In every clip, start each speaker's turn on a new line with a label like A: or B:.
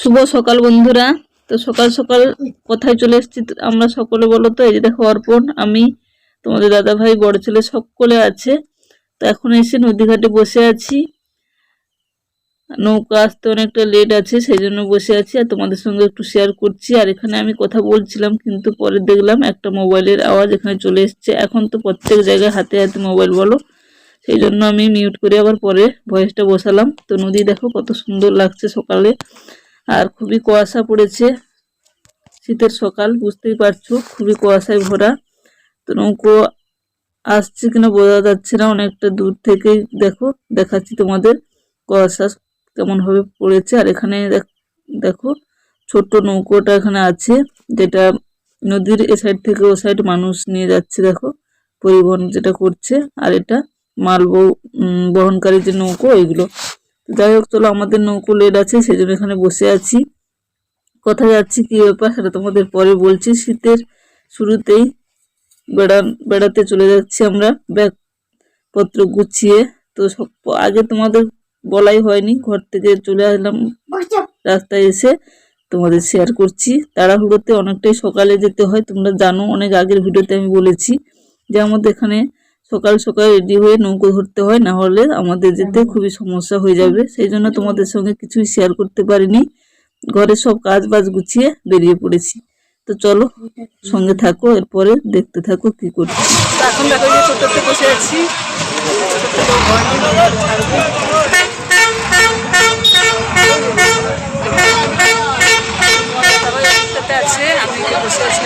A: শুভ সকাল বন্ধুরা। তো সকাল সকাল কোথায় চলে এসেছি আমরা সকলে বলো তো? এই যে দেখো অর্পণ, আমি, তোমাদের দাদা ভাই, বড় ছেলে সকলে আছে। তো এখন এসে নদীঘাটে বসে আছি। নৌকা আসতে অনেকটা লেট আছে, সেই জন্য বসে আছি আর তোমাদের সঙ্গে একটু শেয়ার করছি। আর এখানে আমি কথা বলছিলাম, কিন্তু পরে দেখলাম একটা মোবাইলের আওয়াজ এখানে চলে এসছে। এখন তো প্রত্যেক জায়গায় হাতে হাতে মোবাইল বলো, সেই জন্য আমি মিউট করে আবার পরে ভয়েসটা বসালাম। তো নদী দেখো কত সুন্দর লাগছে সকালে, আর খুবই কুয়াশা পড়েছে। শীতের সকাল, বুঝতেই পারছো, খুবই কুয়াশায় ভরা। তো নৌকো আসছে কিনা বোঝা যাচ্ছে না, অনেকটা দূর থেকেই দেখো দেখাচ্ছি তোমাদের কুয়াশা কেমন ভাবে পড়েছে। আর এখানে দেখো ছোট্ট নৌকোটা এখানে আছে, যেটা নদীর এ সাইড থেকে ও সাইড মানুষ নিয়ে যাচ্ছে, দেখো পরিবহন যেটা করছে। আর এটা মাল বহনকারী যে নৌকো, এইগুলো। যাই হোক, চলো, আমাদের নৌকো লেট আছে, সেই জন্য এখানে বসে আছি। কোথায় যাচ্ছি, কি ব্যাপার, সেটা তোমাদের পরে বলছি। শীতের শুরুতেই বেড়াতে চলে যাচ্ছি আমরা ব্যাগপত্র গুছিয়ে। তো আগে তোমাদের বলাই হয়নি, ঘর থেকে চলে আসলাম, রাস্তায় এসে তোমাদের শেয়ার করছি। তাড়াহুড়োতে অনেকটাই সকালে যেতে হয়, তোমরা জানো, অনেক আগের ভিডিওতে আমি বলেছি যে আমাদের এখানে সকাল সকাল রেডি হয়ে নৌকো ধরতে হয়, না হলে আমাদের যেতে খুবই সমস্যা হয়ে যাবে। সেই জন্য তোমাদের সঙ্গে কিছুই শেয়ার করতে পারিনি, ঘরের সব কাজ বাজ গুছিয়ে বেরিয়ে পড়েছি। তো চলো সঙ্গে থাকো, এরপরে দেখতে থাকো কি করছি। এখন দেখো যে ছোটতে বসে আছি, আছে, আমি বসে আছি।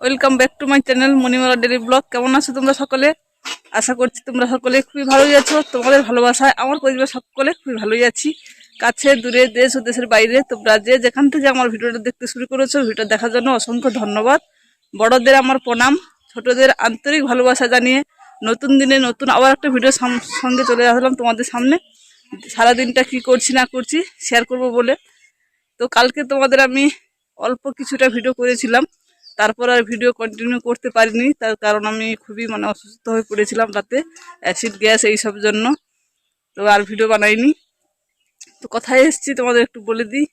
A: Welcome back to my channel Manimala daily blog. কেমন আছো তোমরা সকলে? আশা করছি তোমরা সকলে খুবই ভালোই আছো। তোমাদের ভালোবাসায় আমার পরিবার সকলে খুবই ভালোই আছি। কাছে দূরে, দেশ ও দেশের বাইরে তোমরা যে যেখান থেকে আমার ভিডিওটা দেখতে শুরু করেছো, ভিডিও দেখার জন্য অসংখ্য ধন্যবাদ। বড়দের আমার প্রণাম, ছোটদের আন্তরিক ভালোবাসা জানিয়ে নতুন দিনে নতুন আবার একটা ভিডিও সঙ্গে চলে আসলাম তোমাদের সামনে। সারাদিনটা কি করছি না করছি শেয়ার করব বলে। তো কালকে তোমাদের আমি অল্প কিছুটা ভিডিও করেছিলাম, তারপর আর ভিডিও কন্টিনিউ করতে পারিনি, তার কারণ আমি খুবই অসুস্থ হয়ে পড়েছিলাম রাতে, অ্যাসিড গ্যাস এইসব জন্য। তো আর ভিডিও বানাইনি। তো কোথায় এসেছি তোমাদের একটু বলে দিই,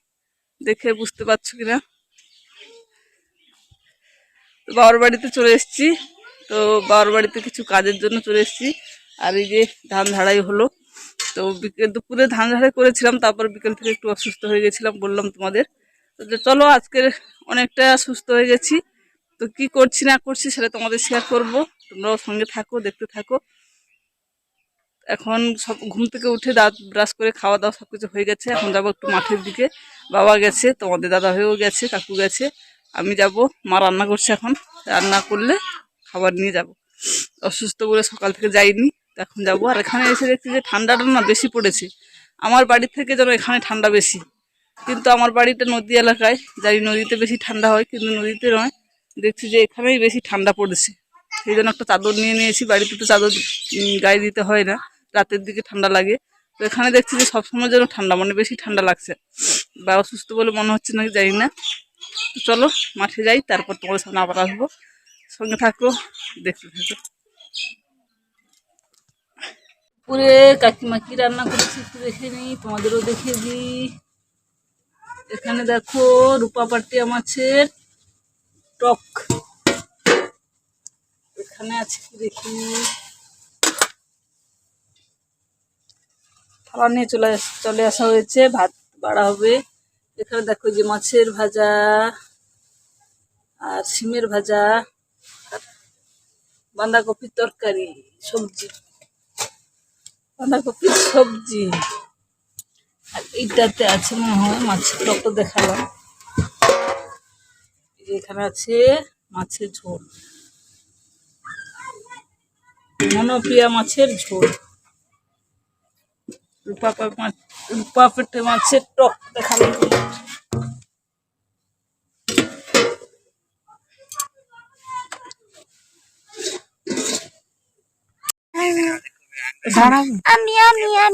A: দেখে বুঝতে পারছো কিনা। তো বাবার বাড়িতে চলে এসেছি। তো বাবার বাড়িতে কিছু কাজের জন্য চলে এসেছি। আর এই যে ধান ঝাড়াই হলো। তো দুপুরে ধান ঝাড়াই করেছিলাম, তারপর বিকেল থেকে একটু অসুস্থ হয়ে গেছিলাম, বললাম তোমাদের। তো চলো আজকের অনেকটা সুস্থ হয়ে গেছি। তো কি করছি না করছি সেটা তোমাদের শেয়ার করব, তোমরাও সঙ্গে থাকো, দেখতে থাকো। এখন সব ঘুম থেকে উঠে দাঁত ব্রাশ করে খাওয়া দাওয়া সবকিছু হয়ে গেছে। এখন যাবো একটু মাঠের দিকে। বাবা গেছে, তোমাদের দাদা ভাইও গেছে, কাকু গেছে, আমি যাব। মা রান্না করছে, এখন রান্না করলে খাবার নিয়ে যাব। অসুস্থ বলে সকাল থেকে যাইনি, এখন যাবো। আর এখানে এসে দেখছি যে ঠান্ডাটা না বেশি পড়েছে। আমার বাড়ির থেকে যেন এখানে ঠান্ডা বেশি, কিন্তু আমার বাড়িটা নদী এলাকায়, জানি নদীতে বেশি ঠান্ডা হয়, কিন্তু নদীতে নয়। দেখছি যে এখানেই বেশি ঠান্ডা পড়েছে, সেই জন্য একটা চাদর নিয়ে নিয়েছি। বাড়িতে তো চাদর গায়ে দিতে হয় না, রাতের দিকে ঠান্ডা লাগে। তো এখানে দেখছি যে সবসময় যেন ঠান্ডা, বেশি ঠান্ডা লাগছে, বা অসুস্থ বলে মনে হচ্ছে নাকি জানি না। তো চলো মাঠে যাই, তারপর তোমাদের সামনে আবার আসবো, সঙ্গে থাকো, দেখতে থাকো। পুরে কাকিমা কি রান্না করেছি একটু দেখে নিই, তোমাদেরও দেখিয়ে দিই। এখানে দেখো রূপা পাটিয়া মাছের টক, এখানে আছে কি দেখি, থালা নিয়ে চলে আসা হয়েছে, ভাত বাড়া হবে। এখানে দেখো যে মাছের ভাজা আর সিমের ভাজা, বাঁধাকপির তরকারি, সবজি, বাঁধাকপির সবজি। আর এইটাতে আছে মনে হয় মাছের টক, দেখালাম। এখানে আছে মাছের ঝোল, মনোপ্রিয়া মাছের ঝোল, রূপা পেটে মাছের টক দেখালাম।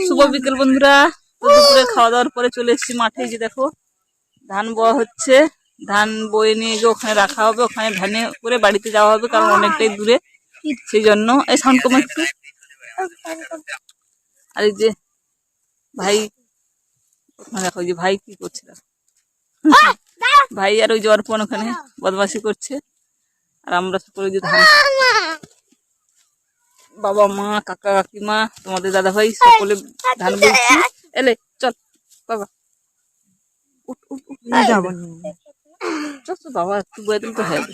A: শুভ বিকেল বন্ধুরা। তো দুপুরে খাওয়া দাওয়ার পরে চলে এসেছি মাঠে। যে দেখো ধান বোয়া হচ্ছে, ধান বয়ে নিয়ে গিয়ে ওখানে রাখা হবে, ওখানে ভ্যানে করে বাড়িতে যাওয়া হবে, কারণ অনেকটাই দূরে, সেই জন্য। এই সাউন্ড কমে একটু। আর এই যে ভাই, দেখো যে ভাই কি করছে, ভাই আর ওই যে অর্পণ ওখানে বদমাশি করছে। আর আমরা সকলে যে ধান, বাবা মা কাকা কাকিমা তোমাদের দাদা ভাই সকলে ধান বলছি। এলে চল বাবা, বাবা একটু বয়ে দিলে তো হয়ে যাবে।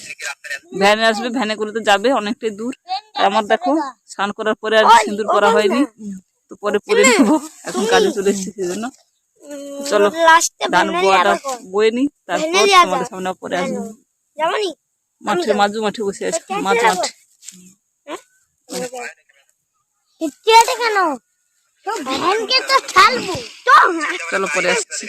A: ভ্যানে আসবে, ভ্যানে করে তো যাবে, অনেকটাই দূর। আর আমার দেখো স্নান করার পরে আর সিঁদুর করা হয়নি, তো পরে পরে নেবো, এখন কাজে চলে এসেছি সেই জন্য। চলো ধান বোয়াটা বয়ে নি, তারপর তোমাদের সামনে পরে আসবো। মাঠে মাঠে বসে আছে, মাঠে কেন চলো পরে আসছি।